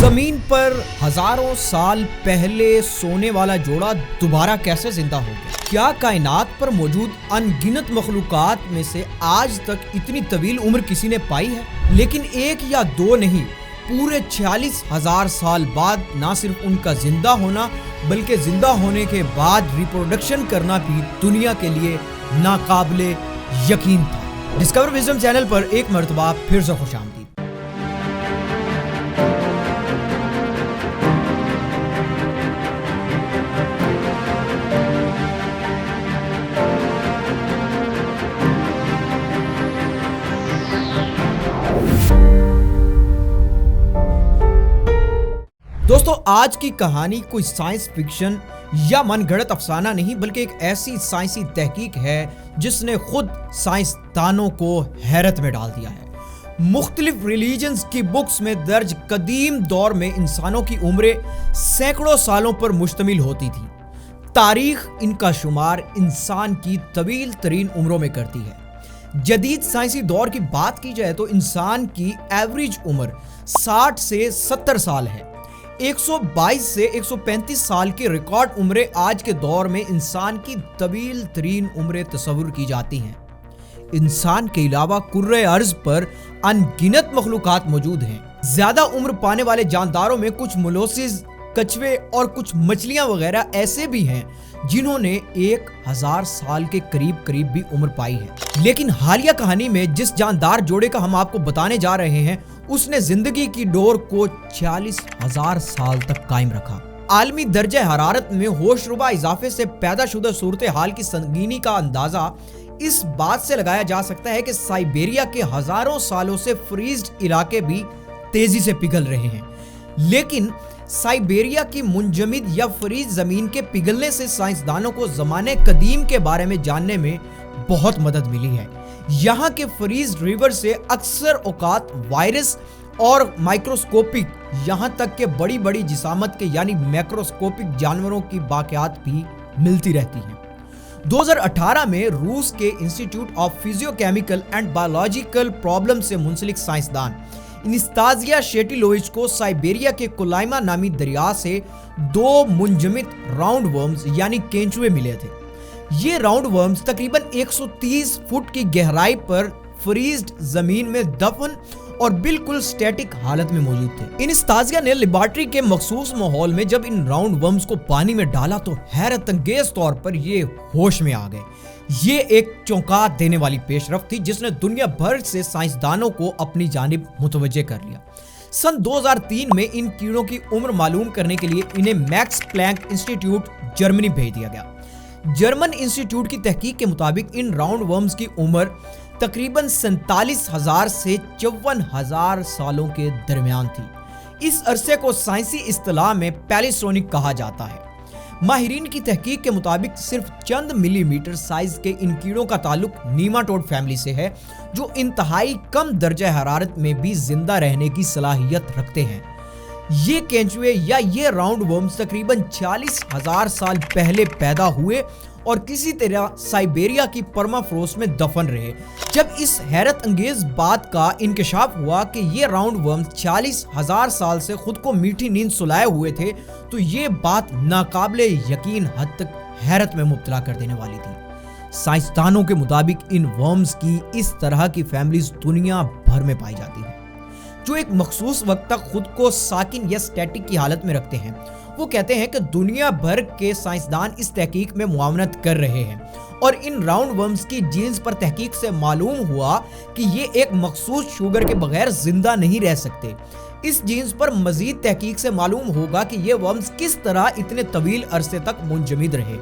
زمین پر ہزاروں سال پہلے سونے والا جوڑا دوبارہ کیسے زندہ ہو گیا؟ کیا کائنات پر موجود ان گنت مخلوقات میں سے آج تک اتنی طویل عمر کسی نے پائی ہے؟ لیکن ایک یا دو نہیں، پورے 46,000 سال بعد نہ صرف ان کا زندہ ہونا بلکہ زندہ ہونے کے بعد ریپروڈکشن کرنا بھی دنیا کے لیے ناقابل یقین تھا۔ ڈسکور وزڈم چینل پر ایک مرتبہ پھر سے خوش آمدید۔ دوستو، آج کی کہانی کوئی سائنس فکشن یا من گھڑت افسانہ نہیں بلکہ ایک ایسی سائنسی تحقیق ہے جس نے خود سائنسدانوں کو حیرت میں ڈال دیا ہے۔ مختلف ریلیجنز کی بکس میں درج قدیم دور میں انسانوں کی عمریں سینکڑوں سالوں پر مشتمل ہوتی تھی۔ تاریخ ان کا شمار انسان کی طویل ترین عمروں میں کرتی ہے۔ جدید سائنسی دور کی بات کی جائے تو انسان کی ایوریج عمر 60 سے 70 سال ہے۔ 122 سے 135 سال کی ریکارڈ عمریں آج کے دور میں انسان کی طویل ترین عمریں تصور کی جاتی ہیں۔ انسان کے علاوہ کرۂ ارض پر ان گنت مخلوقات موجود ہیں۔ زیادہ عمر پانے والے جانداروں میں کچھ مولوسز، کچھوے اور کچھ مچھلیاں وغیرہ ایسے بھی ہیں جنہوں نے 1000 سال کے قریب بھی عمر پائی ہے۔ لیکن حالیہ کہانی میں جس جاندار جوڑے کا ہم آپ کو بتانے جا رہے ہیں اس نے زندگی کی ڈور کو 40,000 سال تک قائم رکھا۔ عالمی درجہ حرارت میں ہوش ربا اضافے سے پیدا شدہ صورتحال کی سنگینی کا اندازہ اس بات سے لگایا جا سکتا ہے کہ سائبیریا کے ہزاروں سالوں سے فریزڈ علاقے بھی تیزی سے پگھل رہے ہیں۔ لیکن سائبیریا کی منجمد یا فریز زمین کے پگھلنے سے سائنسدانوں کو زمانے قدیم کے بارے میں جاننے میں بہت مدد ملی ہے۔ یہاں کے فریز ریور سے اکثر اوقات وائرس اور مائکروسکوپک یہاں تک کہ بڑی جسامت کے یعنی میکروسکوپک جانوروں کی باقیات بھی ملتی رہتی ہیں۔ 2018 میں روس کے institute of physio chemical and biological problem سے منسلک سائنسدان انستازیا شیٹیلووچ کو سائبیریا کے کولائما نامی دریا سے 2 منجمد راؤنڈ ورمز یعنی کینچوے ملے تھے۔ یہ راؤنڈ ورمز تقریباً 130 فٹ کی گہرائی پر فریزڈ زمین میں دفن اور بالکل سٹیٹک حالت میں موجود تھے۔ انستازیا نے لیبارٹری کے مخصوص ماحول میں جب ان راؤنڈ ورمز کو پانی میں ڈالا تو حیرت انگیز طور پر یہ ہوش میں آ گئے۔ یہ ایک چونکا دینے والی پیش رفت تھی جس نے دنیا بھر سے سائنسدانوں کو اپنی جانب متوجہ کر لیا۔ سن 2003 میں ان کیڑوں کی عمر معلوم کرنے کے لیے انہیں میکس پلانک انسٹیٹیوٹ جرمنی بھیج دیا گیا۔ جرمن انسٹیٹیوٹ کی تحقیق کے مطابق ان راؤنڈ ورمز کی عمر تقریباً 47,000 سے 54,000 سالوں کے درمیان تھی۔ اس عرصے کو سائنسی اصطلاح میں پیلیسونک کہا جاتا ہے۔ ماہرین کی تحقیق کے مطابق صرف چند ملی میٹر سائز کے ان کیڑوں کا تعلق نیماٹوڈ فیملی سے ہے جو انتہائی کم درجہ حرارت میں بھی زندہ رہنے کی صلاحیت رکھتے ہیں۔ یہ کینچوے یا یہ راؤنڈ ورمز تقریباً 40,000 سال پہلے پیدا ہوئے اور کسی طرح سائبیریا کی پرمافروسٹ میں دفن رہے۔ جب اس حیرت انگیز بات کا انکشاف ہوا کہ یہ راؤنڈ ورمز 40,000 سال سے خود کو میٹھی نیند سلائے ہوئے تھے تو یہ بات ناقابل یقین حد تک حیرت میں مبتلا کر دینے والی تھی۔ سائنسدانوں کے مطابق ان ورمز کی اس طرح کی فیملیز دنیا بھر میں پائی جاتی ہیں جو ایک مخصوص وقت تک خود کو ساکن یا سٹیٹک کی حالت میں رکھتے ہیں۔ وہ کہتے ہیں کہ دنیا بھر کے سائنسدان اس تحقیق میں معاونت کر رہے ہیں اور ان راؤنڈ ورمز کی جینز پر تحقیق سے معلوم ہوا کہ یہ ایک مخصوص شوگر کے بغیر زندہ نہیں رہ سکتے۔ اس جینز پر مزید تحقیق سے معلوم ہوگا کہ یہ ورمز کس طرح اتنے طویل عرصے تک منجمد رہے۔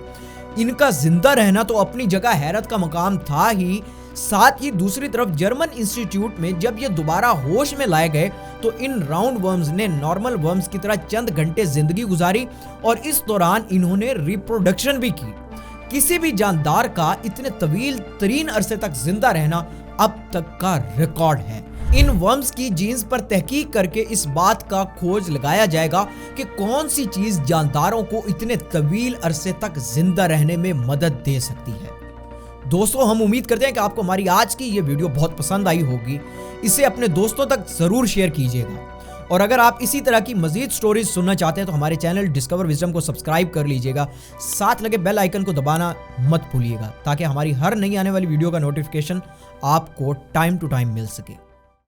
ان کا زندہ رہنا تو اپنی جگہ حیرت کا مقام تھا ہی، ساتھ ہی دوسری طرف جرمن انسٹیٹیوٹ میں جب یہ دوبارہ ہوش میں لائے گئے تو ان راؤنڈ ورمز نے نارمل ورمز کی طرح چند گھنٹے زندگی گزاری اور اس دوران انہوں نے ریپروڈکشن بھی کی۔ کسی بھی جاندار کا اتنے طویل ترین عرصے تک زندہ رہنا اب تک کا ریکارڈ ہے۔ ان ورمز کی جینز پر تحقیق کر کے اس بات کا کھوج لگایا جائے گا کہ کون سی چیز جانداروں کو اتنے طویل عرصے تک زندہ رہنے میں مدد دے سکتی ہے۔ دوستو، ہم امید کرتے ہیں کہ آپ کو ہماری آج کی یہ ویڈیو بہت پسند آئی ہوگی۔ اسے اپنے دوستوں تک ضرور شیئر کیجیے گا اور اگر آپ اسی طرح کی مزید سٹوریز سننا چاہتے ہیں تو ہمارے چینل ڈسکور وزڈم کو سبسکرائب کر لیجئے گا، ساتھ لگے بیل آئیکن کو دبانا مت بھولیے گا تاکہ ہماری ہر نئی آنے والی ویڈیو کا نوٹیفیکیشن آپ کو ٹائم ٹو ٹائم مل سکے۔